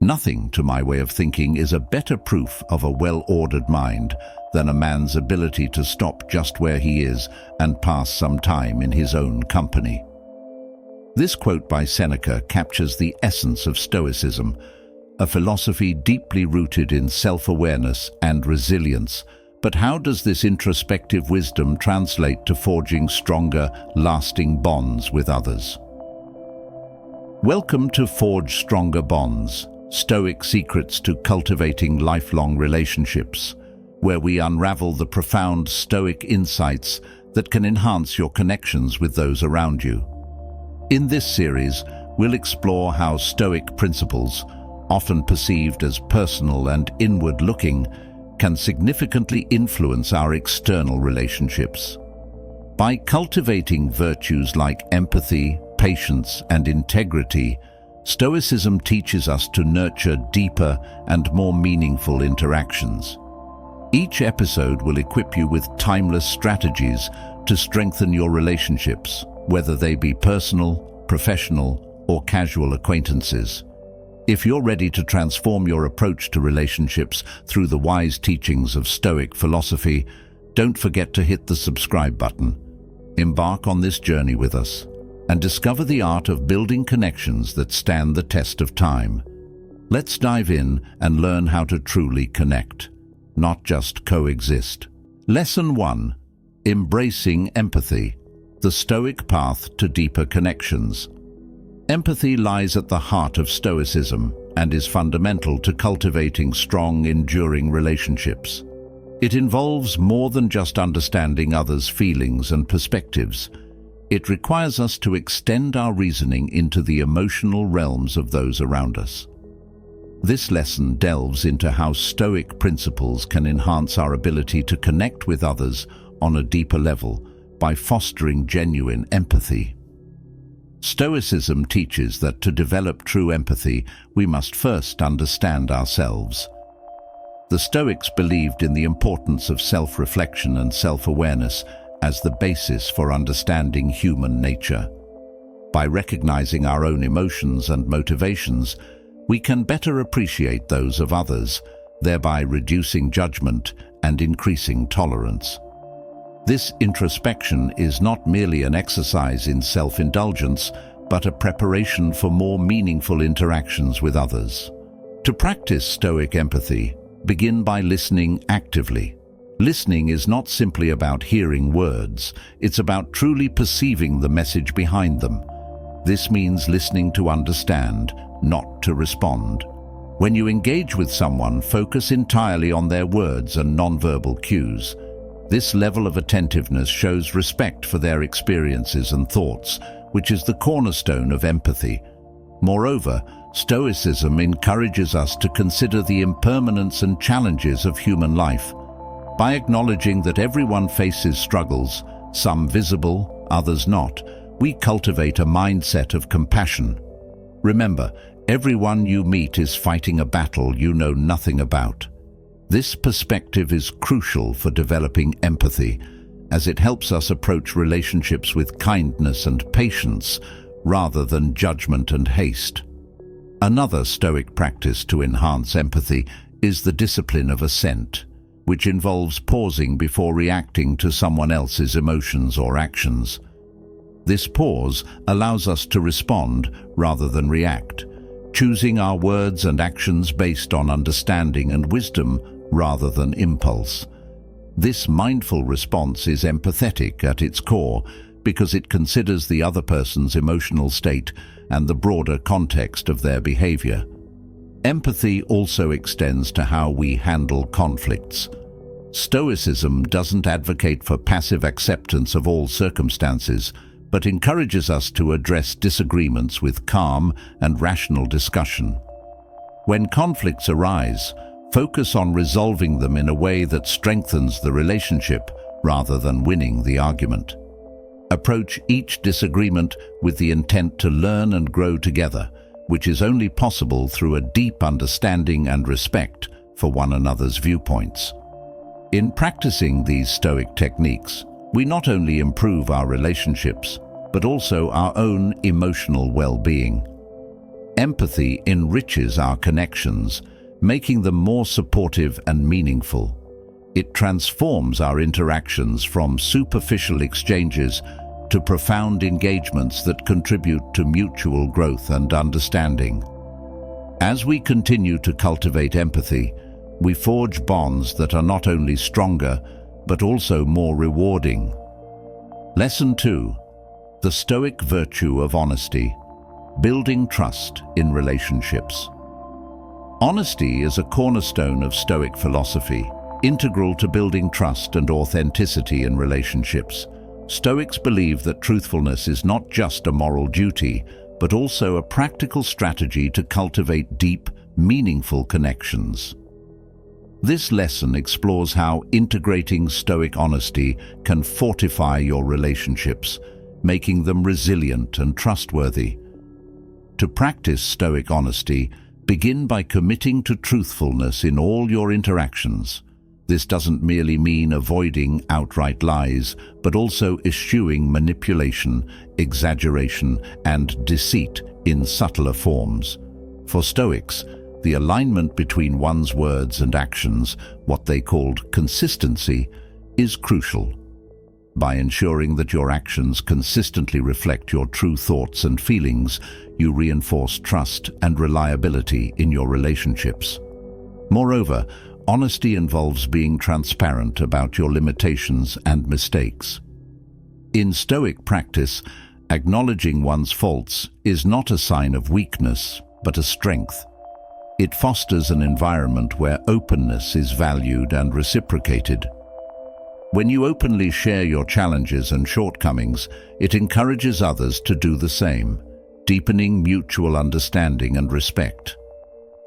Nothing, to my way of thinking, is a better proof of a well-ordered mind than a man's ability to stop just where he is and pass some time in his own company. This quote by Seneca captures the essence of Stoicism, a philosophy deeply rooted in self-awareness and resilience. But how does this introspective wisdom translate to forging stronger, lasting bonds with others? Welcome to Forge Stronger Bonds, Stoic Secrets to Cultivating Lifelong Relationships, where we unravel the profound Stoic insights that can enhance your connections with those around you. In this series, we'll explore how Stoic principles, often perceived as personal and inward-looking, can significantly influence our external relationships. By cultivating virtues like empathy, patience, and integrity, Stoicism teaches us to nurture deeper and more meaningful interactions. Each episode will equip you with timeless strategies to strengthen your relationships, whether they be personal, professional, or casual acquaintances. If you're ready to transform your approach to relationships through the wise teachings of Stoic philosophy, don't forget to hit the subscribe button. Embark on this journey with us and discover the art of building connections that stand the test of time. Let's dive in and learn how to truly connect, not just coexist. Lesson 1. Embracing empathy, the Stoic path to deeper connections. Empathy lies at the heart of Stoicism and is fundamental to cultivating strong, enduring relationships. It involves more than just understanding others' feelings and perspectives. It requires us to extend our reasoning into the emotional realms of those around us. This lesson delves into how Stoic principles can enhance our ability to connect with others on a deeper level by fostering genuine empathy. Stoicism teaches that to develop true empathy, we must first understand ourselves. The Stoics believed in the importance of self-reflection and self-awareness as the basis for understanding human nature. By recognizing our own emotions and motivations, we can better appreciate those of others, thereby reducing judgment and increasing tolerance. This introspection is not merely an exercise in self-indulgence, but a preparation for more meaningful interactions with others. To practice Stoic empathy, begin by listening actively. Listening is not simply about hearing words, it's about truly perceiving the message behind them. This means listening to understand, not to respond. When you engage with someone, focus entirely on their words and nonverbal cues. This level of attentiveness shows respect for their experiences and thoughts, which is the cornerstone of empathy. Moreover, Stoicism encourages us to consider the impermanence and challenges of human life. By acknowledging that everyone faces struggles, some visible, others not, we cultivate a mindset of compassion. Remember, everyone you meet is fighting a battle you know nothing about. This perspective is crucial for developing empathy, as it helps us approach relationships with kindness and patience rather than judgment and haste. Another Stoic practice to enhance empathy is the discipline of assent, which involves pausing before reacting to someone else's emotions or actions. This pause allows us to respond rather than react, choosing our words and actions based on understanding and wisdom rather than impulse. This mindful response is empathetic at its core because it considers the other person's emotional state and the broader context of their behavior. Empathy also extends to how we handle conflicts. Stoicism doesn't advocate for passive acceptance of all circumstances, but encourages us to address disagreements with calm and rational discussion. When conflicts arise, focus on resolving them in a way that strengthens the relationship rather than winning the argument. Approach each disagreement with the intent to learn and grow together, which is only possible through a deep understanding and respect for one another's viewpoints. In practicing these Stoic techniques, we not only improve our relationships, but also our own emotional well-being. Empathy enriches our connections, making them more supportive and meaningful. It transforms our interactions from superficial exchanges to profound engagements that contribute to mutual growth and understanding. As we continue to cultivate empathy, we forge bonds that are not only stronger, but also more rewarding. Lesson 2. The Stoic virtue of honesty. Building trust in relationships. Honesty is a cornerstone of Stoic philosophy, integral to building trust and authenticity in relationships. Stoics believe that truthfulness is not just a moral duty, but also a practical strategy to cultivate deep, meaningful connections. This lesson explores how integrating Stoic honesty can fortify your relationships, making them resilient and trustworthy. To practice Stoic honesty, begin by committing to truthfulness in all your interactions. This doesn't merely mean avoiding outright lies, but also eschewing manipulation, exaggeration, and deceit in subtler forms. For Stoics, the alignment between one's words and actions, what they called consistency, is crucial. By ensuring that your actions consistently reflect your true thoughts and feelings, you reinforce trust and reliability in your relationships. Moreover, honesty involves being transparent about your limitations and mistakes. In Stoic practice, acknowledging one's faults is not a sign of weakness, but a strength. It fosters an environment where openness is valued and reciprocated. When you openly share your challenges and shortcomings, it encourages others to do the same, deepening mutual understanding and respect.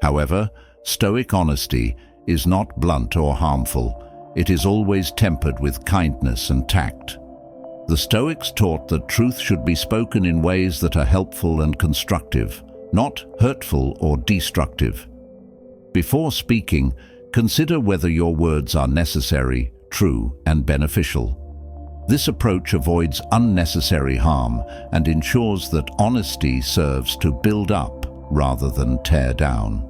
However, Stoic honesty is not blunt or harmful. It is always tempered with kindness and tact. The Stoics taught that truth should be spoken in ways that are helpful and constructive, not hurtful or destructive. Before speaking, consider whether your words are necessary, true, and beneficial. This approach avoids unnecessary harm and ensures that honesty serves to build up rather than tear down.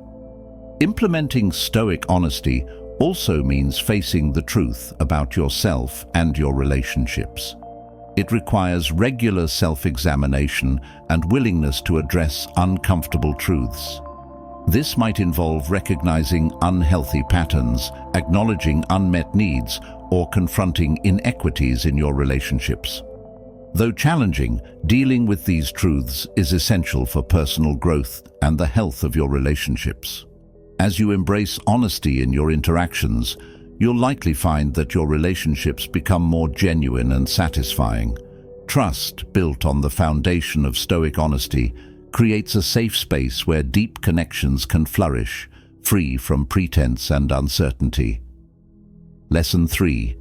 Implementing Stoic honesty also means facing the truth about yourself and your relationships. It requires regular self-examination and willingness to address uncomfortable truths. This might involve recognizing unhealthy patterns, acknowledging unmet needs, or confronting inequities in your relationships. Though challenging, dealing with these truths is essential for personal growth and the health of your relationships. As you embrace honesty in your interactions, you'll likely find that your relationships become more genuine and satisfying. Trust, built on the foundation of Stoic honesty, creates a safe space where deep connections can flourish, free from pretense and uncertainty. Lesson 3.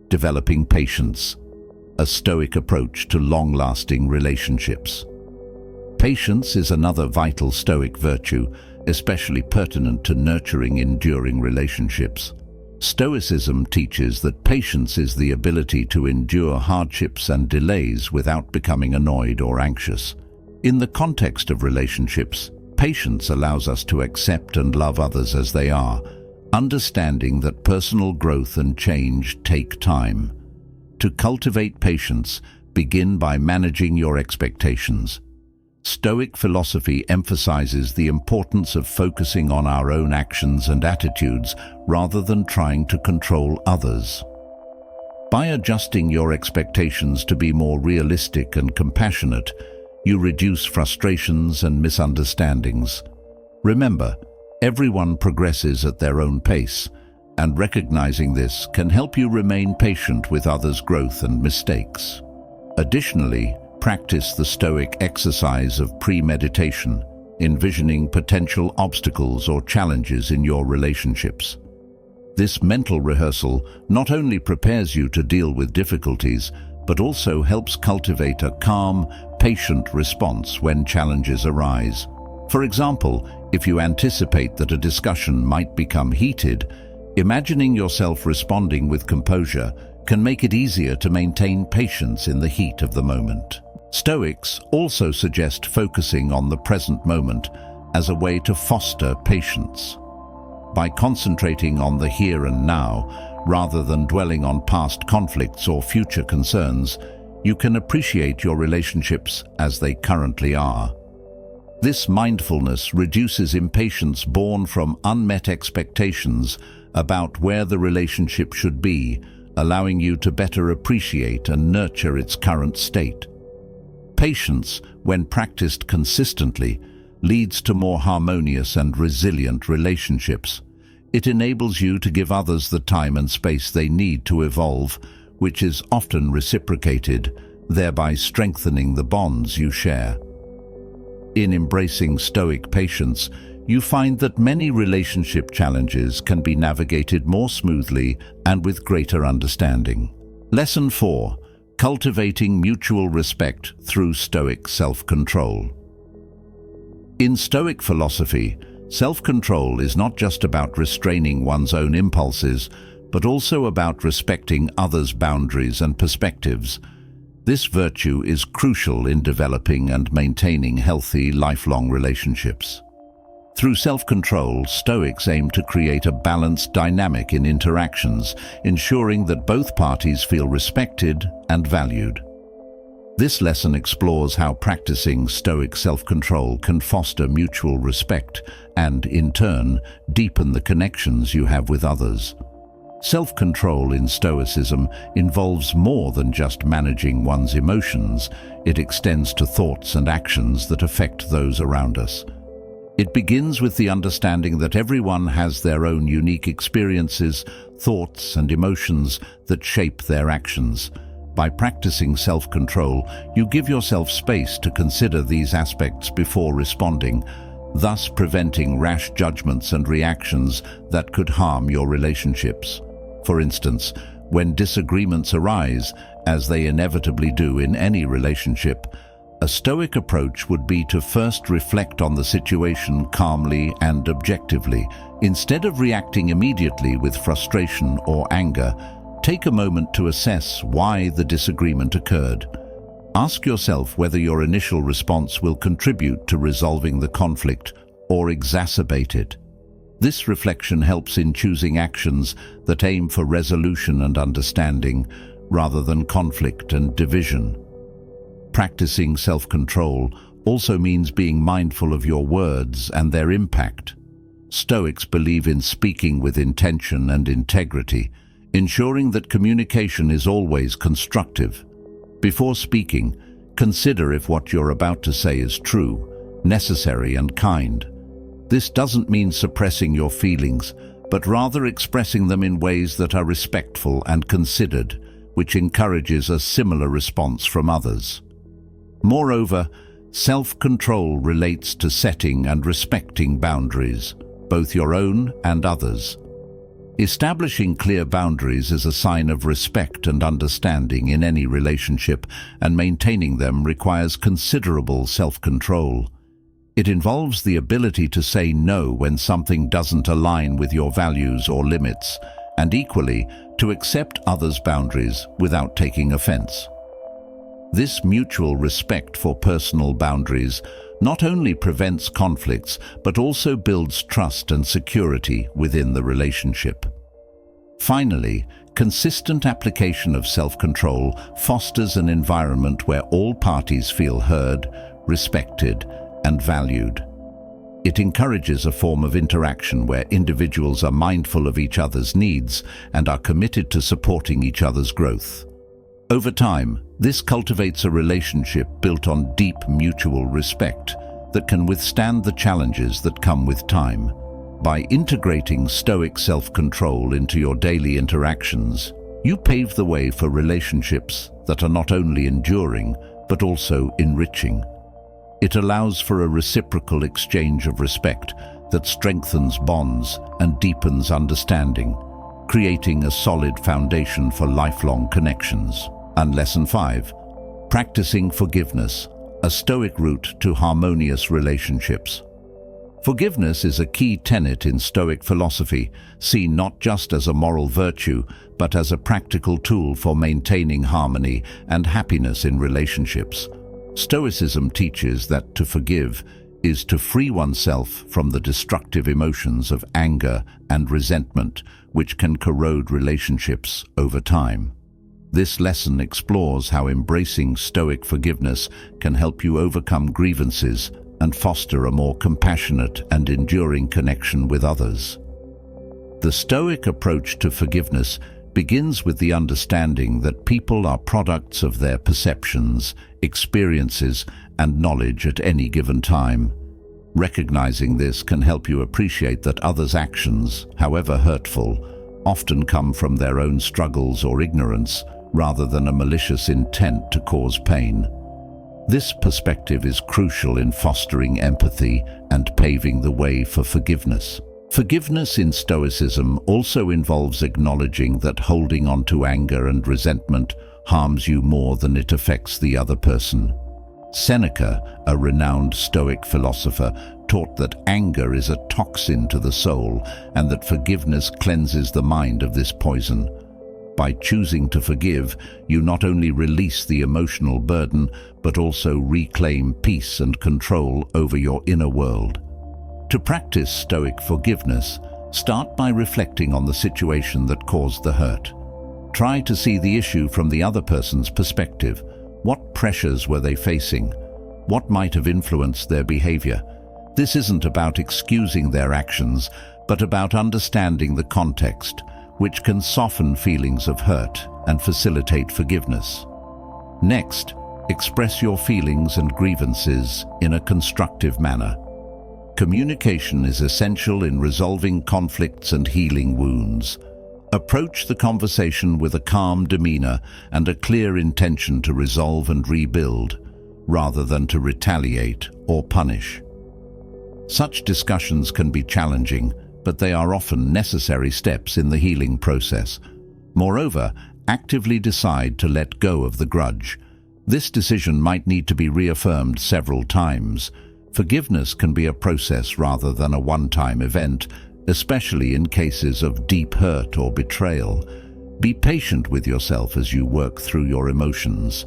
Developing patience. A Stoic approach to long-lasting relationships. Patience is another vital Stoic virtue, especially pertinent to nurturing enduring relationships. Stoicism teaches that patience is the ability to endure hardships and delays without becoming annoyed or anxious. In the context of relationships, patience allows us to accept and love others as they are, understanding that personal growth and change take time. To cultivate patience, begin by managing your expectations. Stoic philosophy emphasizes the importance of focusing on our own actions and attitudes rather than trying to control others. By adjusting your expectations to be more realistic and compassionate, you reduce frustrations and misunderstandings. Remember, everyone progresses at their own pace, and recognizing this can help you remain patient with others' growth and mistakes. Additionally, practice the Stoic exercise of premeditation, envisioning potential obstacles or challenges in your relationships. This mental rehearsal not only prepares you to deal with difficulties, but also helps cultivate a calm, patient response when challenges arise. For example, if you anticipate that a discussion might become heated, imagining yourself responding with composure can make it easier to maintain patience in the heat of the moment. Stoics also suggest focusing on the present moment as a way to foster patience. By concentrating on the here and now, rather than dwelling on past conflicts or future concerns, you can appreciate your relationships as they currently are. This mindfulness reduces impatience born from unmet expectations about where the relationship should be, allowing you to better appreciate and nurture its current state. Patience, when practiced consistently, leads to more harmonious and resilient relationships. It enables you to give others the time and space they need to evolve, which is often reciprocated, thereby strengthening the bonds you share. In embracing Stoic patience, you find that many relationship challenges can be navigated more smoothly and with greater understanding. Lesson 4. Cultivating mutual respect through Stoic self-control. In Stoic philosophy, self-control is not just about restraining one's own impulses, but also about respecting others' boundaries and perspectives. This virtue is crucial in developing and maintaining healthy, lifelong relationships. Through self-control, Stoics aim to create a balanced dynamic in interactions, ensuring that both parties feel respected and valued. This lesson explores how practicing Stoic self-control can foster mutual respect and, in turn, deepen the connections you have with others. Self-control in Stoicism involves more than just managing one's emotions. It extends to thoughts and actions that affect those around us. It begins with the understanding that everyone has their own unique experiences, thoughts, and emotions that shape their actions. By practicing self-control, you give yourself space to consider these aspects before responding, thus preventing rash judgments and reactions that could harm your relationships. For instance, when disagreements arise, as they inevitably do in any relationship, a Stoic approach would be to first reflect on the situation calmly and objectively. Instead of reacting immediately with frustration or anger, take a moment to assess why the disagreement occurred. Ask yourself whether your initial response will contribute to resolving the conflict or exacerbate it. This reflection helps in choosing actions that aim for resolution and understanding, rather than conflict and division. Practicing self-control also means being mindful of your words and their impact. Stoics believe in speaking with intention and integrity, ensuring that communication is always constructive. Before speaking, consider if what you're about to say is true, necessary, and kind. This doesn't mean suppressing your feelings, but rather expressing them in ways that are respectful and considered, which encourages a similar response from others. Moreover, self-control relates to setting and respecting boundaries, both your own and others. Establishing clear boundaries is a sign of respect and understanding in any relationship, and maintaining them requires considerable self-control. It involves the ability to say no when something doesn't align with your values or limits, and equally, to accept others' boundaries without taking offense. This mutual respect for personal boundaries not only prevents conflicts, but also builds trust and security within the relationship. Finally, consistent application of self-control fosters an environment where all parties feel heard, respected, and valued. It encourages a form of interaction where individuals are mindful of each other's needs and are committed to supporting each other's growth. Over time, this cultivates a relationship built on deep mutual respect that can withstand the challenges that come with time. By integrating Stoic self-control into your daily interactions, you pave the way for relationships that are not only enduring, but also enriching. It allows for a reciprocal exchange of respect that strengthens bonds and deepens understanding, creating a solid foundation for lifelong connections. And Lesson 5. Practicing forgiveness, a Stoic route to harmonious relationships. Forgiveness is a key tenet in Stoic philosophy, seen not just as a moral virtue, but as a practical tool for maintaining harmony and happiness in relationships. Stoicism teaches that to forgive is to free oneself from the destructive emotions of anger and resentment, which can corrode relationships over time. This lesson explores how embracing Stoic forgiveness can help you overcome grievances and foster a more compassionate and enduring connection with others. The Stoic approach to forgiveness begins with the understanding that people are products of their perceptions, experiences, and knowledge at any given time. Recognizing this can help you appreciate that others' actions, however hurtful, often come from their own struggles or ignorance, rather than a malicious intent to cause pain. This perspective is crucial in fostering empathy and paving the way for forgiveness. Forgiveness in Stoicism also involves acknowledging that holding on to anger and resentment harms you more than it affects the other person. Seneca, a renowned Stoic philosopher, taught that anger is a toxin to the soul and that forgiveness cleanses the mind of this poison. By choosing to forgive, you not only release the emotional burden, but also reclaim peace and control over your inner world. To practice Stoic forgiveness, start by reflecting on the situation that caused the hurt. Try to see the issue from the other person's perspective. What pressures were they facing? What might have influenced their behavior? This isn't about excusing their actions, but about understanding the context, which can soften feelings of hurt and facilitate forgiveness. Next, express your feelings and grievances in a constructive manner. Communication is essential in resolving conflicts and healing wounds. Approach the conversation with a calm demeanor and a clear intention to resolve and rebuild, rather than to retaliate or punish. Such discussions can be challenging, but they are often necessary steps in the healing process. Moreover, actively decide to let go of the grudge. This decision might need to be reaffirmed several times. Forgiveness can be a process rather than a one-time event, especially in cases of deep hurt or betrayal. Be patient with yourself as you work through your emotions.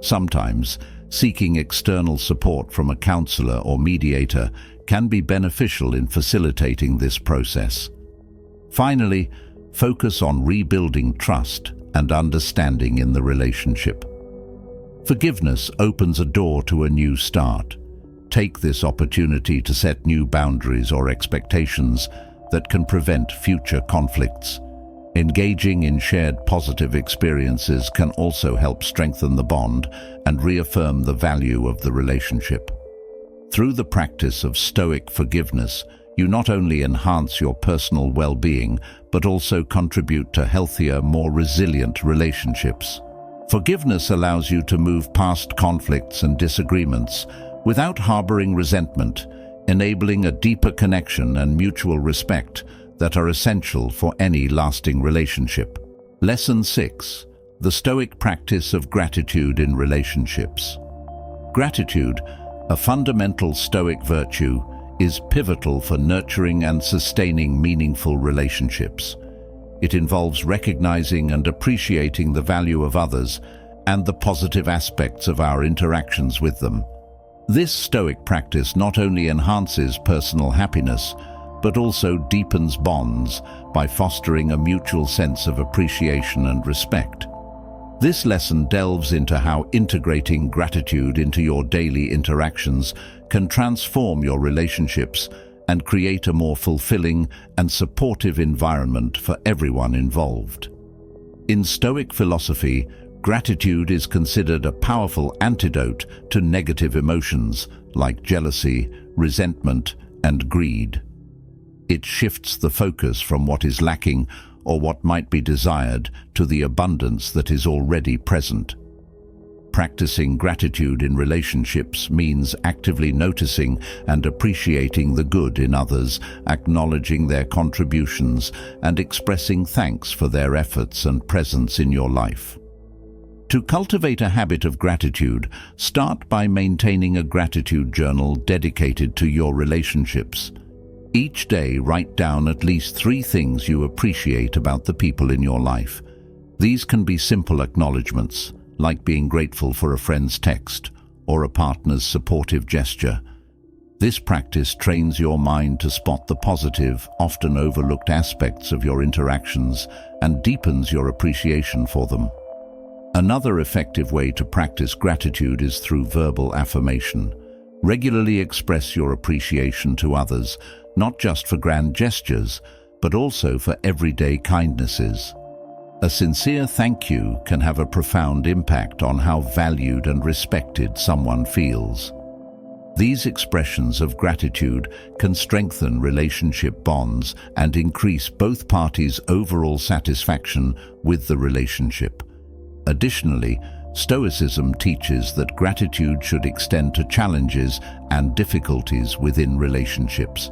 Sometimes, seeking external support from a counselor or mediator can be beneficial in facilitating this process. Finally, focus on rebuilding trust and understanding in the relationship. Forgiveness opens a door to a new start. Take this opportunity to set new boundaries or expectations that can prevent future conflicts. Engaging in shared positive experiences can also help strengthen the bond and reaffirm the value of the relationship. Through the practice of Stoic forgiveness, you not only enhance your personal well-being, but also contribute to healthier, more resilient relationships. Forgiveness allows you to move past conflicts and disagreements without harboring resentment, enabling a deeper connection and mutual respect that are essential for any lasting relationship. Lesson 6. The Stoic practice of gratitude in relationships. Gratitude, a fundamental Stoic virtue, is pivotal for nurturing and sustaining meaningful relationships. It involves recognizing and appreciating the value of others and the positive aspects of our interactions with them. This Stoic practice not only enhances personal happiness, but also deepens bonds by fostering a mutual sense of appreciation and respect. This lesson delves into how integrating gratitude into your daily interactions can transform your relationships and create a more fulfilling and supportive environment for everyone involved. In Stoic philosophy, gratitude is considered a powerful antidote to negative emotions like jealousy, resentment, and greed. It shifts the focus from what is lacking or what might be desired to the abundance that is already present. Practicing gratitude in relationships means actively noticing and appreciating the good in others, acknowledging their contributions, and expressing thanks for their efforts and presence in your life. To cultivate a habit of gratitude, start by maintaining a gratitude journal dedicated to your relationships. Each day, write down at least 3 things you appreciate about the people in your life. These can be simple acknowledgements, like being grateful for a friend's text, or a partner's supportive gesture. This practice trains your mind to spot the positive, often overlooked aspects of your interactions and deepens your appreciation for them. Another effective way to practice gratitude is through verbal affirmation. Regularly express your appreciation to others, not just for grand gestures, but also for everyday kindnesses. A sincere thank you can have a profound impact on how valued and respected someone feels. These expressions of gratitude can strengthen relationship bonds and increase both parties' overall satisfaction with the relationship. Additionally, Stoicism teaches that gratitude should extend to challenges and difficulties within relationships.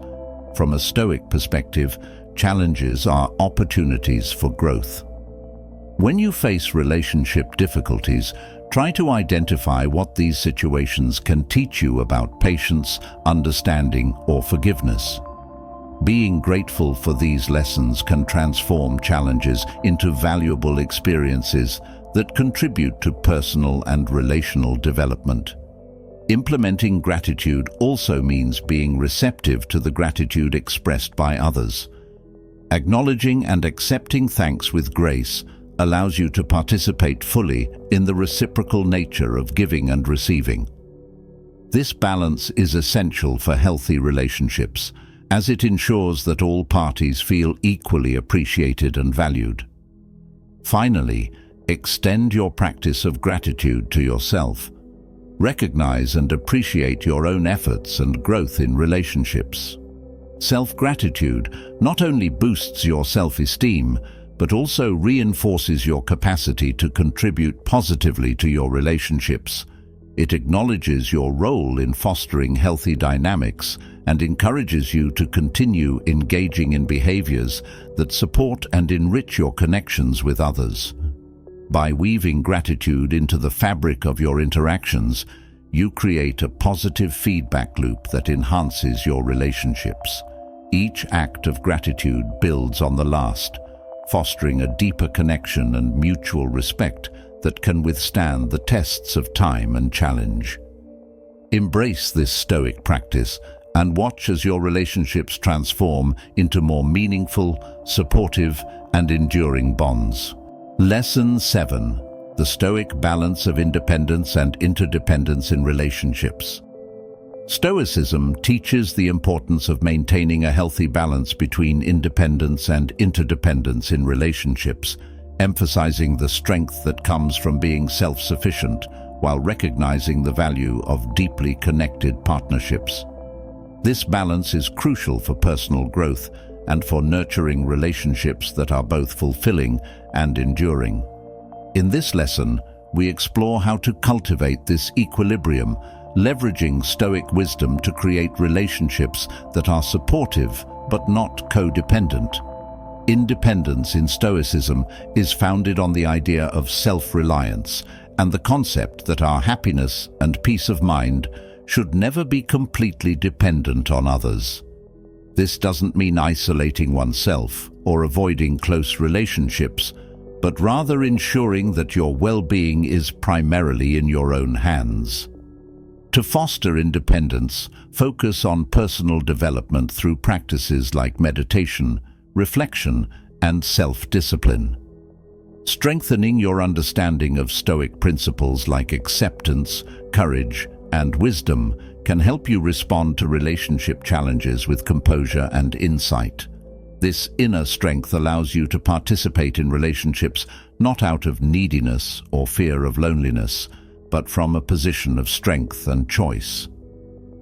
From a Stoic perspective, challenges are opportunities for growth. When you face relationship difficulties, try to identify what these situations can teach you about patience, understanding, or forgiveness. Being grateful for these lessons can transform challenges into valuable experiences that contribute to personal and relational development. Implementing gratitude also means being receptive to the gratitude expressed by others. Acknowledging and accepting thanks with grace allows you to participate fully in the reciprocal nature of giving and receiving. This balance is essential for healthy relationships, as it ensures that all parties feel equally appreciated and valued. Finally, extend your practice of gratitude to yourself. Recognize and appreciate your own efforts and growth in relationships. Self-gratitude not only boosts your self-esteem, but also reinforces your capacity to contribute positively to your relationships. It acknowledges your role in fostering healthy dynamics and encourages you to continue engaging in behaviors that support and enrich your connections with others. By weaving gratitude into the fabric of your interactions, you create a positive feedback loop that enhances your relationships. Each act of gratitude builds on the last, fostering a deeper connection and mutual respect that can withstand the tests of time and challenge. Embrace this Stoic practice and watch as your relationships transform into more meaningful, supportive, and enduring bonds. Lesson 7: The Stoic Balance of Independence and Interdependence in Relationships. Stoicism teaches the importance of maintaining a healthy balance between independence and interdependence in relationships, emphasizing the strength that comes from being self-sufficient while recognizing the value of deeply connected partnerships. This balance is crucial for personal growth and for nurturing relationships that are both fulfilling and enduring. In this lesson, we explore how to cultivate this equilibrium, leveraging Stoic wisdom to create relationships that are supportive but not codependent. Independence in Stoicism is founded on the idea of self-reliance and the concept that our happiness and peace of mind should never be completely dependent on others. This doesn't mean isolating oneself or avoiding close relationships, but rather ensuring that your well-being is primarily in your own hands. To foster independence, focus on personal development through practices like meditation, reflection, and self-discipline. Strengthening your understanding of Stoic principles like acceptance, courage, and wisdom can help you respond to relationship challenges with composure and insight. This inner strength allows you to participate in relationships not out of neediness or fear of loneliness, but from a position of strength and choice.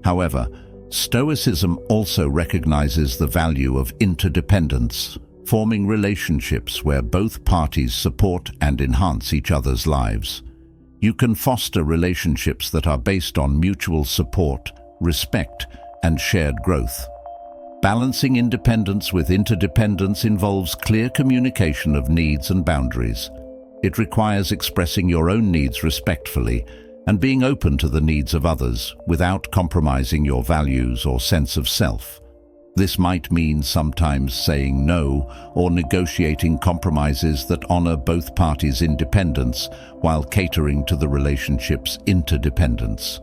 However, Stoicism also recognizes the value of interdependence, forming relationships where both parties support and enhance each other's lives. You can foster relationships that are based on mutual support, respect, and shared growth. Balancing independence with interdependence involves clear communication of needs and boundaries. It requires expressing your own needs respectfully and being open to the needs of others without compromising your values or sense of self. This might mean sometimes saying no or negotiating compromises that honor both parties' independence while catering to the relationship's interdependence.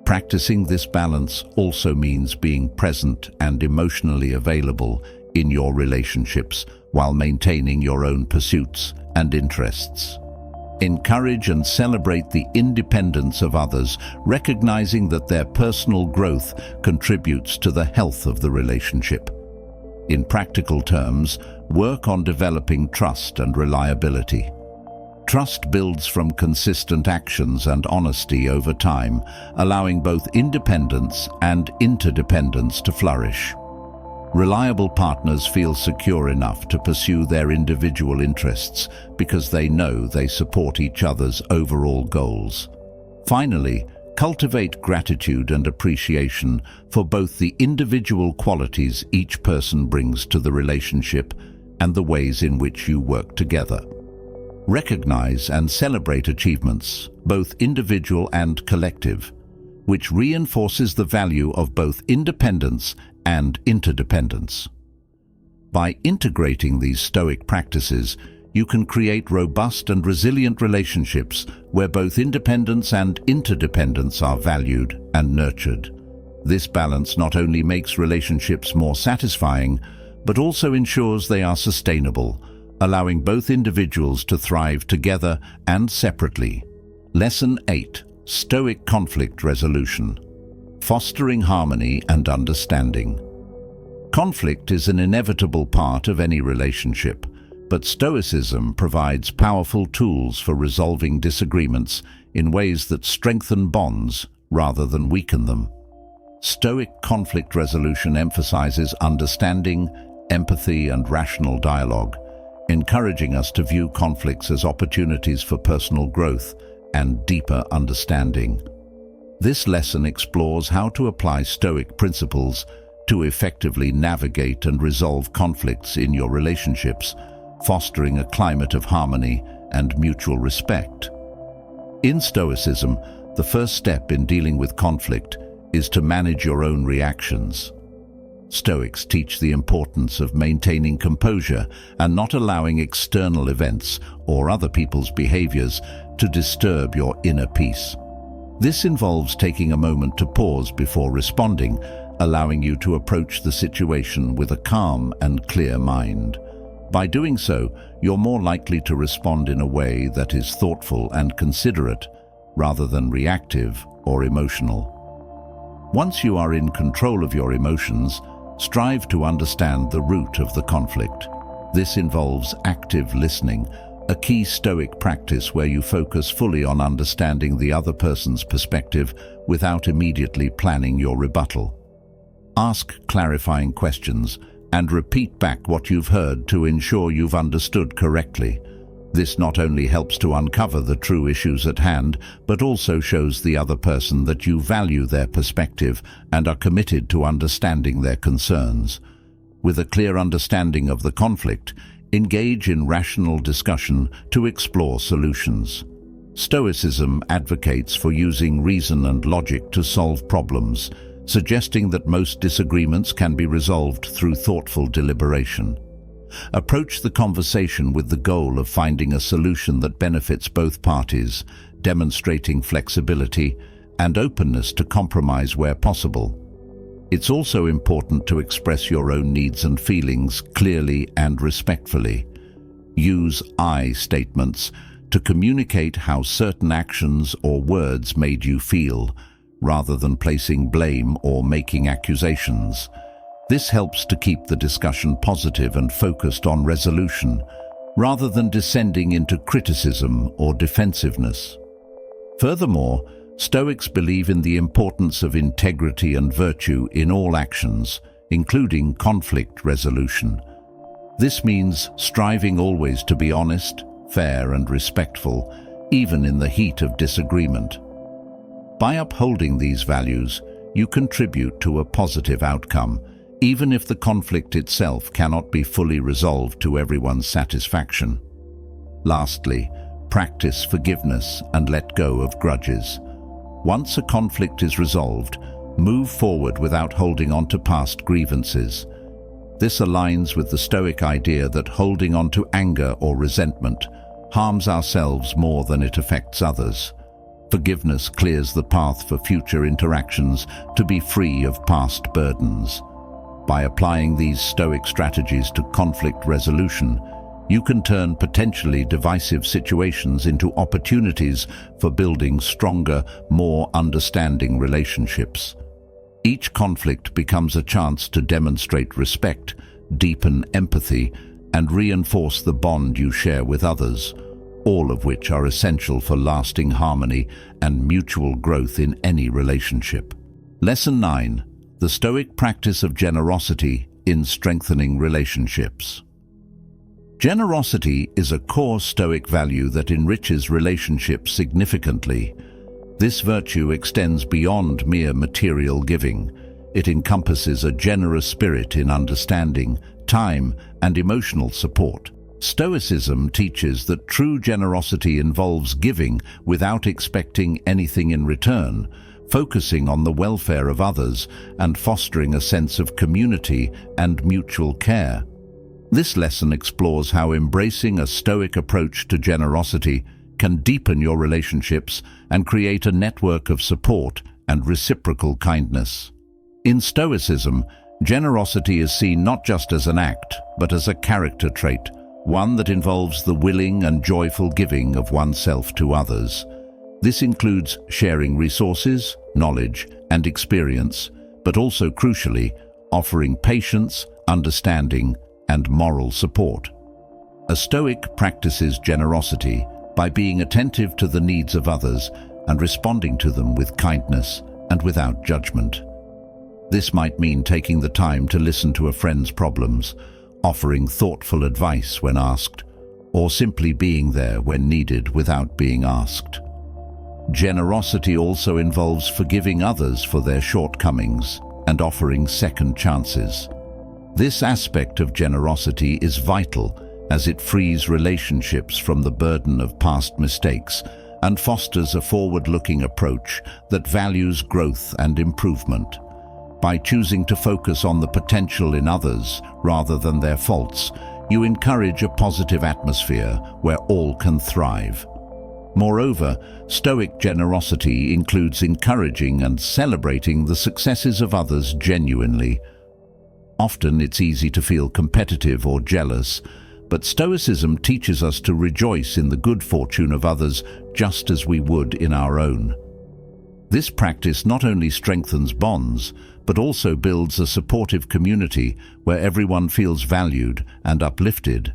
Practicing this balance also means being present and emotionally available in your relationships while maintaining your own pursuits and interests. Encourage and celebrate the independence of others, recognizing that their personal growth contributes to the health of the relationship. In practical terms, work on developing trust and reliability. Trust builds from consistent actions and honesty over time, allowing both independence and interdependence to flourish. Reliable partners feel secure enough to pursue their individual interests because they know they support each other's overall goals. Finally, cultivate gratitude and appreciation for both the individual qualities each person brings to the relationship and the ways in which you work together. Recognize and celebrate achievements, both individual and collective, which reinforces the value of both independence and interdependence. By integrating these Stoic practices, you can create robust and resilient relationships where both independence and interdependence are valued and nurtured. This balance not only makes relationships more satisfying, but also ensures they are sustainable, allowing both individuals to thrive together and separately. Lesson 8. Stoic Conflict Resolution. Fostering harmony and understanding. Conflict is an inevitable part of any relationship, but Stoicism provides powerful tools for resolving disagreements in ways that strengthen bonds rather than weaken them. Stoic conflict resolution emphasizes understanding, empathy, and rational dialogue, encouraging us to view conflicts as opportunities for personal growth and deeper understanding. This lesson explores how to apply Stoic principles to effectively navigate and resolve conflicts in your relationships, fostering a climate of harmony and mutual respect. In Stoicism, the first step in dealing with conflict is to manage your own reactions. Stoics teach the importance of maintaining composure and not allowing external events or other people's behaviors to disturb your inner peace. This involves taking a moment to pause before responding, allowing you to approach the situation with a calm and clear mind. By doing so, you're more likely to respond in a way that is thoughtful and considerate, rather than reactive or emotional. Once you are in control of your emotions, strive to understand the root of the conflict. This involves active listening, a key Stoic practice where you focus fully on understanding the other person's perspective without immediately planning your rebuttal. Ask clarifying questions and repeat back what you've heard to ensure you've understood correctly. This not only helps to uncover the true issues at hand, but also shows the other person that you value their perspective and are committed to understanding their concerns. With a clear understanding of the conflict, engage in rational discussion to explore solutions. Stoicism advocates for using reason and logic to solve problems, suggesting that most disagreements can be resolved through thoughtful deliberation. Approach the conversation with the goal of finding a solution that benefits both parties, demonstrating flexibility and openness to compromise where possible. It's also important to express your own needs and feelings clearly and respectfully. Use I statements to communicate how certain actions or words made you feel, rather than placing blame or making accusations. This helps to keep the discussion positive and focused on resolution, rather than descending into criticism or defensiveness. Furthermore, Stoics believe in the importance of integrity and virtue in all actions, including conflict resolution. This means striving always to be honest, fair, and respectful, even in the heat of disagreement. By upholding these values, you contribute to a positive outcome, even if the conflict itself cannot be fully resolved to everyone's satisfaction. Lastly, practice forgiveness and let go of grudges. Once a conflict is resolved, Move forward without holding on to past grievances. This aligns with the Stoic idea that holding on to anger or resentment harms ourselves more than it affects others. Forgiveness clears the path for future interactions to be free of past burdens. By applying these Stoic strategies to conflict resolution, you can turn potentially divisive situations into opportunities for building stronger, more understanding relationships. Each conflict becomes a chance to demonstrate respect, deepen empathy, and reinforce the bond you share with others, all of which are essential for lasting harmony and mutual growth in any relationship. Lesson 9. The Stoic practice of generosity in strengthening relationships. Generosity is a core Stoic value that enriches relationships significantly. This virtue extends beyond mere material giving. It encompasses a generous spirit in understanding, time, and emotional support. Stoicism teaches that true generosity involves giving without expecting anything in return, focusing on the welfare of others and fostering a sense of community and mutual care. This lesson explores how embracing a Stoic approach to generosity can deepen your relationships and create a network of support and reciprocal kindness. In Stoicism, generosity is seen not just as an act, but as a character trait, one that involves the willing and joyful giving of oneself to others. This includes sharing resources, knowledge, and experience, but also crucially, offering patience, understanding, and moral support. A Stoic practices generosity by being attentive to the needs of others and responding to them with kindness and without judgment. This might mean taking the time to listen to a friend's problems, offering thoughtful advice when asked, or simply being there when needed without being asked. Generosity also involves forgiving others for their shortcomings and offering second chances. This aspect of generosity is vital as it frees relationships from the burden of past mistakes and fosters a forward-looking approach that values growth and improvement. By choosing to focus on the potential in others rather than their faults, you encourage a positive atmosphere where all can thrive. Moreover, Stoic generosity includes encouraging and celebrating the successes of others genuinely. Often it's easy to feel competitive or jealous, but Stoicism teaches us to rejoice in the good fortune of others just as we would in our own. This practice not only strengthens bonds, but also builds a supportive community where everyone feels valued and uplifted.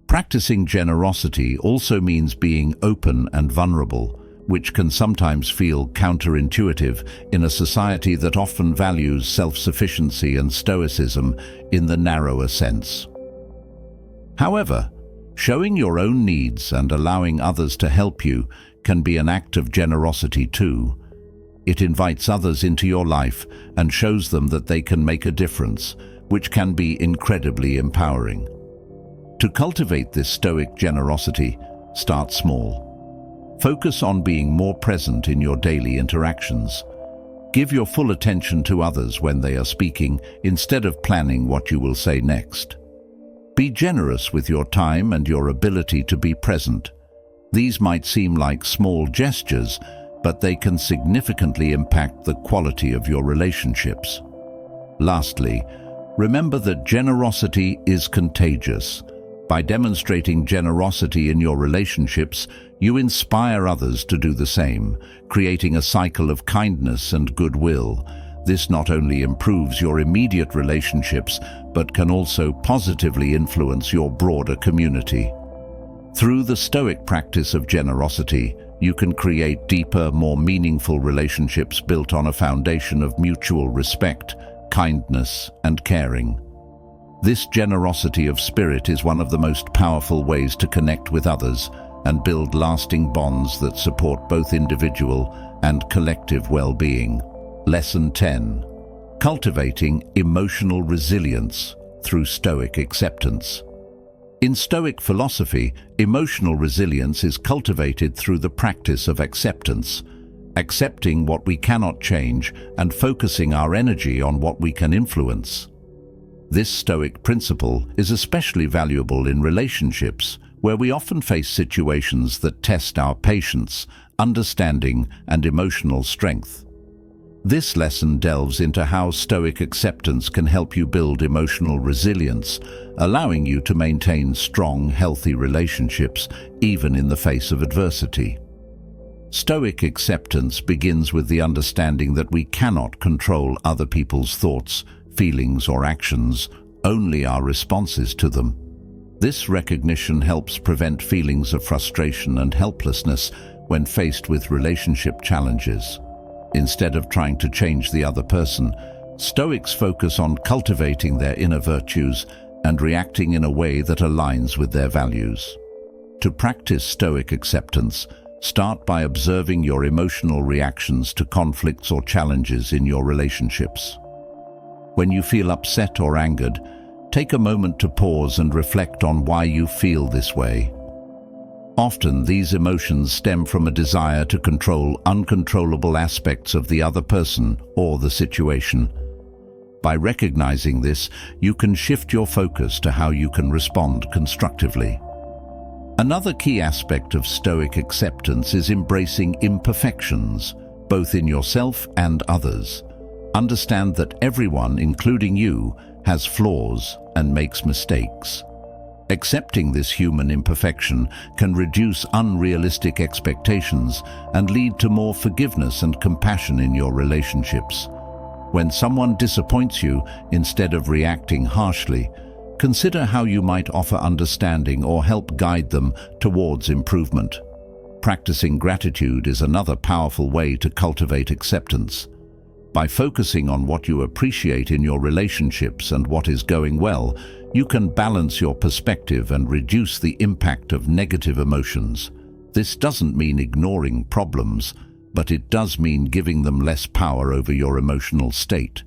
Practicing generosity also means being open and vulnerable, which can sometimes feel counterintuitive in a society that often values self-sufficiency and stoicism in the narrower sense. However, showing your own needs and allowing others to help you can be an act of generosity too. It invites others into your life and shows them that they can make a difference, which can be incredibly empowering. To cultivate this Stoic generosity, start small. Focus on being more present in your daily interactions. Give your full attention to others when they are speaking, instead of planning what you will say next. Be generous with your time and your ability to be present. These might seem like small gestures, but they can significantly impact the quality of your relationships. Lastly, remember that generosity is contagious. By demonstrating generosity in your relationships, you inspire others to do the same, creating a cycle of kindness and goodwill. This not only improves your immediate relationships, but can also positively influence your broader community. Through the Stoic practice of generosity, you can create deeper, more meaningful relationships built on a foundation of mutual respect, kindness, and caring. This generosity of spirit is one of the most powerful ways to connect with others and build lasting bonds that support both individual and collective well-being. Lesson 10. Cultivating emotional resilience through Stoic acceptance. In Stoic philosophy, emotional resilience is cultivated through the practice of acceptance. accepting what we cannot change and focusing our energy on what we can influence. This Stoic principle is especially valuable in relationships, where we often face situations that test our patience, understanding, and emotional strength. This lesson delves into how Stoic acceptance can help you build emotional resilience, allowing you to maintain strong, healthy relationships even in the face of adversity. Stoic acceptance begins with the understanding that we cannot control other people's thoughts, feelings, or actions, only our responses to them. This recognition helps prevent feelings of frustration and helplessness when faced with relationship challenges. Instead of trying to change the other person, Stoics focus on cultivating their inner virtues and reacting in a way that aligns with their values. To practice Stoic acceptance, start by observing your emotional reactions to conflicts or challenges in your relationships. When you feel upset or angered, take a moment to pause and reflect on why you feel this way. Often, these emotions stem from a desire to control uncontrollable aspects of the other person or the situation. By recognizing this, you can shift your focus to how you can respond constructively. Another key aspect of Stoic acceptance is embracing imperfections, both in yourself and others. Understand that everyone, including you, has flaws and makes mistakes. Accepting this human imperfection can reduce unrealistic expectations and lead to more forgiveness and compassion in your relationships. When someone disappoints you, instead of reacting harshly, consider how you might offer understanding or help guide them towards improvement. Practicing gratitude is another powerful way to cultivate acceptance. By focusing on what you appreciate in your relationships and what is going well, you can balance your perspective and reduce the impact of negative emotions. This doesn't mean ignoring problems, but it does mean giving them less power over your emotional state.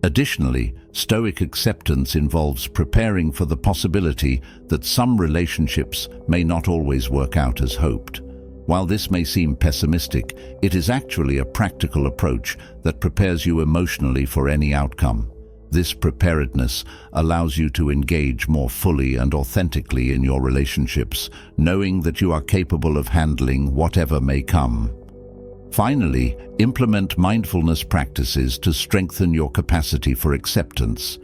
Additionally, Stoic acceptance involves preparing for the possibility that some relationships may not always work out as hoped. While this may seem pessimistic, it is actually a practical approach that prepares you emotionally for any outcome. This preparedness allows you to engage more fully and authentically in your relationships, knowing that you are capable of handling whatever may come. Finally, implement mindfulness practices to strengthen your capacity for acceptance.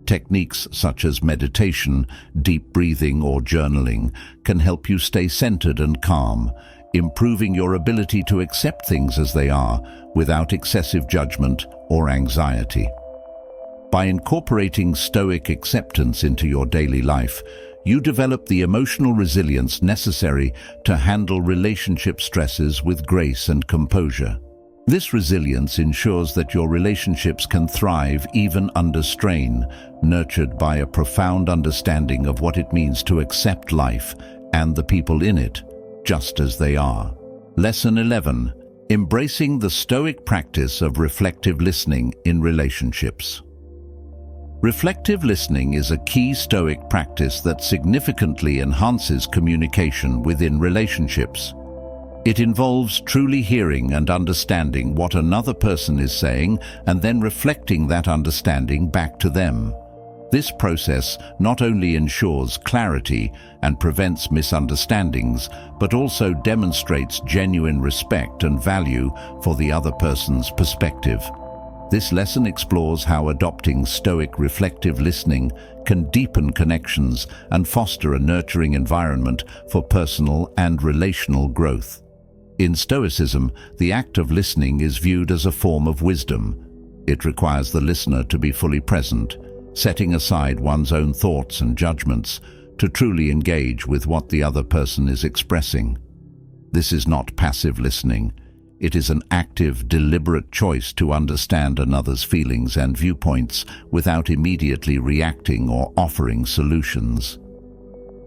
Techniques such as meditation, deep breathing, or journaling can help you stay centered and calm, improving your ability to accept things as they are without excessive judgment or anxiety. By incorporating Stoic acceptance into your daily life, you develop the emotional resilience necessary to handle relationship stresses with grace and composure. This resilience ensures that your relationships can thrive even under strain, nurtured by a profound understanding of what it means to accept life and the people in it, just as they are. Lesson 11. Embracing the Stoic practice of reflective listening in relationships. Reflective listening is a key Stoic practice that significantly enhances communication within relationships. It involves truly hearing and understanding what another person is saying and then reflecting that understanding back to them. This process not only ensures clarity and prevents misunderstandings, but also demonstrates genuine respect and value for the other person's perspective. This lesson explores how adopting Stoic reflective listening can deepen connections and foster a nurturing environment for personal and relational growth. In Stoicism, the act of listening is viewed as a form of wisdom. It requires the listener to be fully present, setting aside one's own thoughts and judgments to truly engage with what the other person is expressing. This is not passive listening. It is an active, deliberate choice to understand another's feelings and viewpoints without immediately reacting or offering solutions.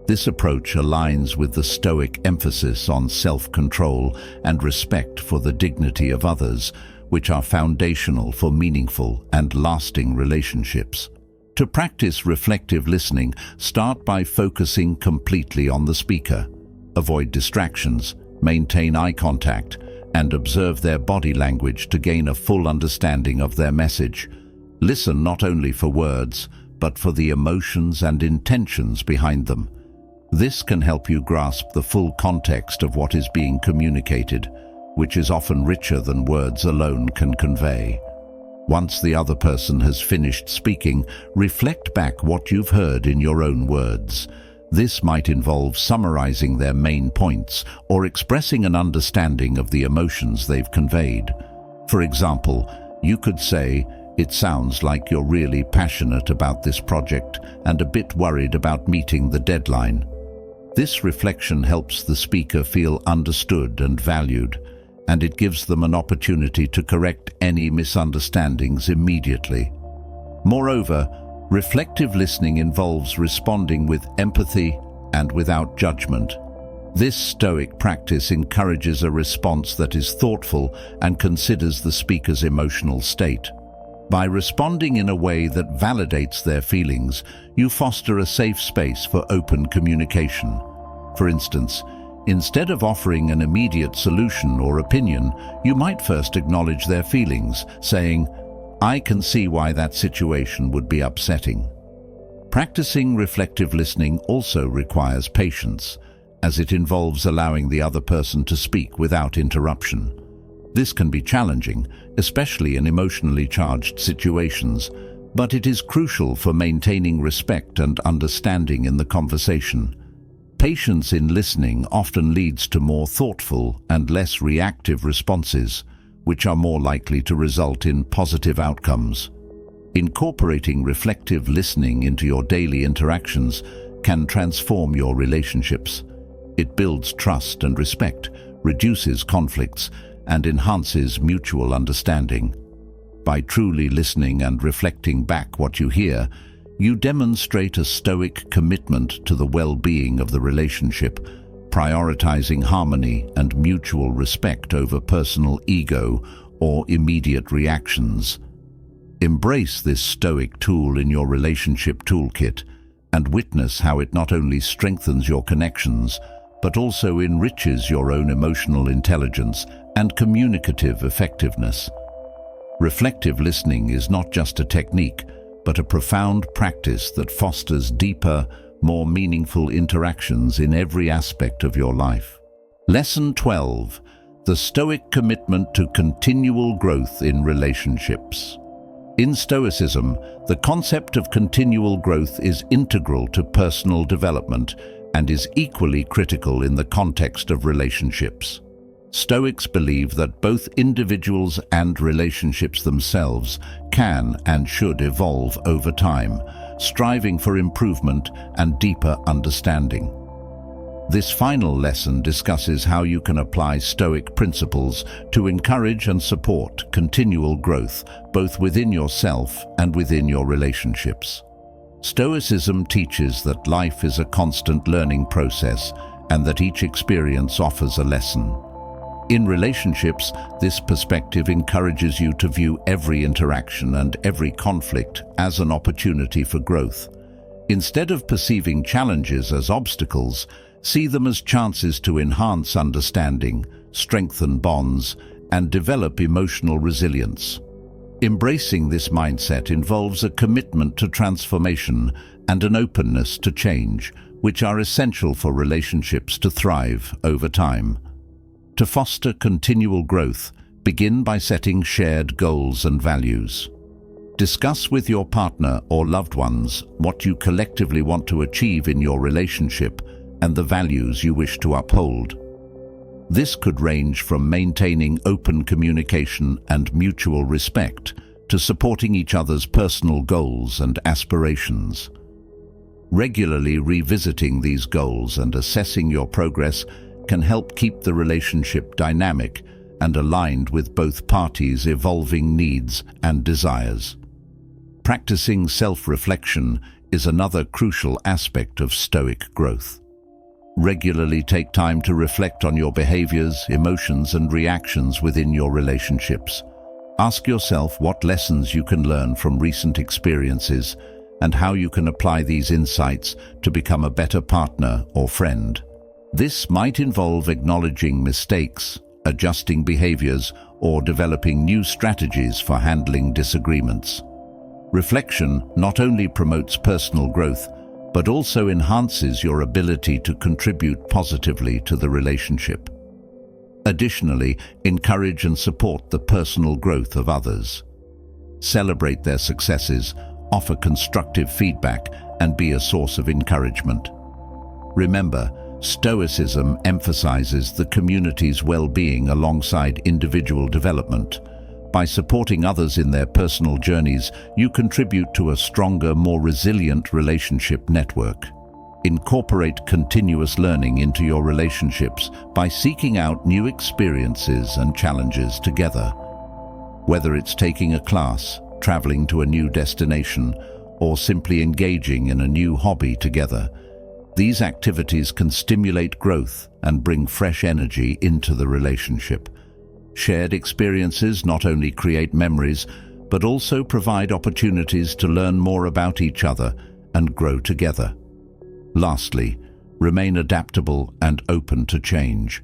This approach aligns with the Stoic emphasis on self-control and respect for the dignity of others, which are foundational for meaningful and lasting relationships. To practice reflective listening, start by focusing completely on the speaker. Avoid distractions, maintain eye contact, and observe their body language to gain a full understanding of their message. Listen not only for words, but for the emotions and intentions behind them. This can help you grasp the full context of what is being communicated, which is often richer than words alone can convey. Once the other person has finished speaking, reflect back what you've heard in your own words. This might involve summarizing their main points or expressing an understanding of the emotions they've conveyed. For example, you could say, "It sounds like you're really passionate about this project and a bit worried about meeting the deadline." This reflection helps the speaker feel understood and valued, and it gives them an opportunity to correct any misunderstandings immediately. Moreover, reflective listening involves responding with empathy and without judgment. This Stoic practice encourages a response that is thoughtful and considers the speaker's emotional state. By responding in a way that validates their feelings, you foster a safe space for open communication. For instance, instead of offering an immediate solution or opinion, you might first acknowledge their feelings, saying, "I can see why that situation would be upsetting." Practicing reflective listening also requires patience, as it involves allowing the other person to speak without interruption. This can be challenging, especially in emotionally charged situations, but it is crucial for maintaining respect and understanding in the conversation. Patience in listening often leads to more thoughtful and less reactive responses, which are more likely to result in positive outcomes. Incorporating reflective listening into your daily interactions can transform your relationships. It builds trust and respect, reduces conflicts, and enhances mutual understanding. By truly listening and reflecting back what you hear, you demonstrate a Stoic commitment to the well-being of the relationship, prioritizing harmony and mutual respect over personal ego or immediate reactions. Embrace this Stoic tool in your relationship toolkit and witness how it not only strengthens your connections, but also enriches your own emotional intelligence and communicative effectiveness. Reflective listening is not just a technique, but a profound practice that fosters deeper, more meaningful interactions in every aspect of your life. Lesson 12: The Stoic Commitment to Continual Growth in Relationships. In Stoicism, the concept of continual growth is integral to personal development and is equally critical in the context of relationships. Stoics believe that both individuals and relationships themselves can and should evolve over time, striving for improvement and deeper understanding. This final lesson discusses how you can apply Stoic principles to encourage and support continual growth, both within yourself and within your relationships. Stoicism teaches that life is a constant learning process and that each experience offers a lesson. In relationships, this perspective encourages you to view every interaction and every conflict as an opportunity for growth. Instead of perceiving challenges as obstacles, see them as chances to enhance understanding, strengthen bonds, and develop emotional resilience. Embracing this mindset involves a commitment to transformation and an openness to change, which are essential for relationships to thrive over time. To foster continual growth, begin by setting shared goals and values. Discuss with your partner or loved ones what you collectively want to achieve in your relationship and the values you wish to uphold. This could range from maintaining open communication and mutual respect to supporting each other's personal goals and aspirations. Regularly revisiting these goals and assessing your progress can help keep the relationship dynamic and aligned with both parties' evolving needs and desires. Practicing self-reflection is another crucial aspect of Stoic growth. Regularly take time to reflect on your behaviors, emotions, and reactions within your relationships. Ask yourself what lessons you can learn from recent experiences and how you can apply these insights to become a better partner or friend. This might involve acknowledging mistakes, adjusting behaviors, or developing new strategies for handling disagreements. Reflection not only promotes personal growth, but also enhances your ability to contribute positively to the relationship. Additionally, encourage and support the personal growth of others. Celebrate their successes, offer constructive feedback, and be a source of encouragement. Remember, Stoicism emphasizes the community's well-being alongside individual development. By supporting others in their personal journeys, you contribute to a stronger, more resilient relationship network. Incorporate continuous learning into your relationships by seeking out new experiences and challenges together. Whether it's taking a class, traveling to a new destination, or simply engaging in a new hobby together, these activities can stimulate growth and bring fresh energy into the relationship. Shared experiences not only create memories, but also provide opportunities to learn more about each other and grow together. Lastly, remain adaptable and open to change.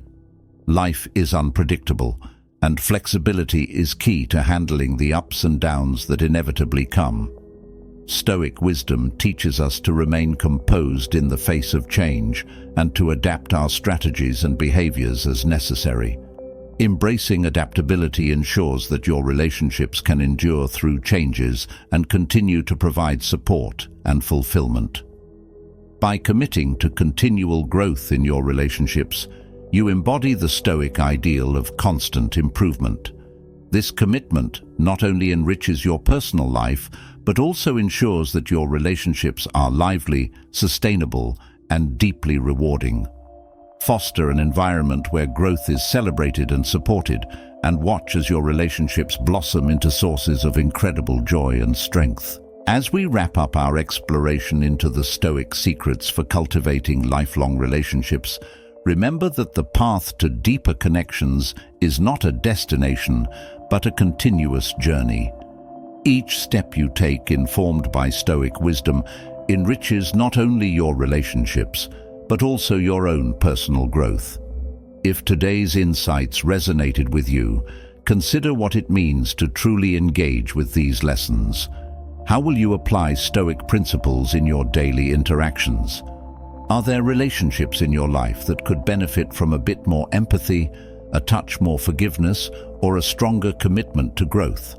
Life is unpredictable, and flexibility is key to handling the ups and downs that inevitably come. Stoic wisdom teaches us to remain composed in the face of change and to adapt our strategies and behaviors as necessary. Embracing adaptability ensures that your relationships can endure through changes and continue to provide support and fulfillment. By committing to continual growth in your relationships, you embody the Stoic ideal of constant improvement. This commitment not only enriches your personal life, but also ensures that your relationships are lively, sustainable, and deeply rewarding. Foster an environment where growth is celebrated and supported, and watch as your relationships blossom into sources of incredible joy and strength. As we wrap up our exploration into the Stoic secrets for cultivating lifelong relationships, remember that the path to deeper connections is not a destination, but a continuous journey. Each step you take, informed by Stoic wisdom, enriches not only your relationships, but also your own personal growth. If today's insights resonated with you, consider what it means to truly engage with these lessons. How will you apply Stoic principles in your daily interactions? Are there relationships in your life that could benefit from a bit more empathy, a touch more forgiveness, or a stronger commitment to growth?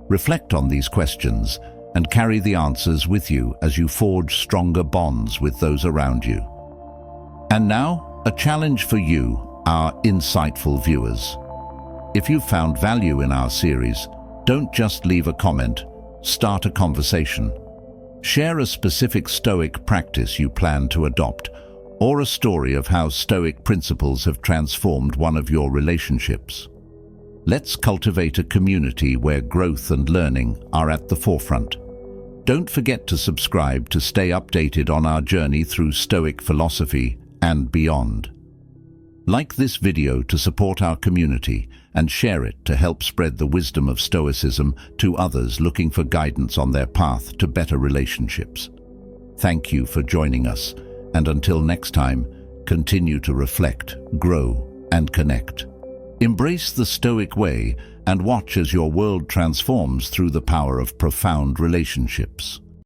Reflect on these questions and carry the answers with you as you forge stronger bonds with those around you. And now, a challenge for you, our insightful viewers. If you found value in our series, don't just leave a comment, start a conversation. Share a specific Stoic practice you plan to adopt, or a story of how Stoic principles have transformed one of your relationships. Let's cultivate a community where growth and learning are at the forefront. Don't forget to subscribe to stay updated on our journey through Stoic philosophy and beyond. Like this video to support our community and share it to help spread the wisdom of Stoicism to others looking for guidance on their path to better relationships. Thank you for joining us, and until next time, continue to reflect, grow, and connect. Embrace the Stoic way and watch as your world transforms through the power of profound relationships.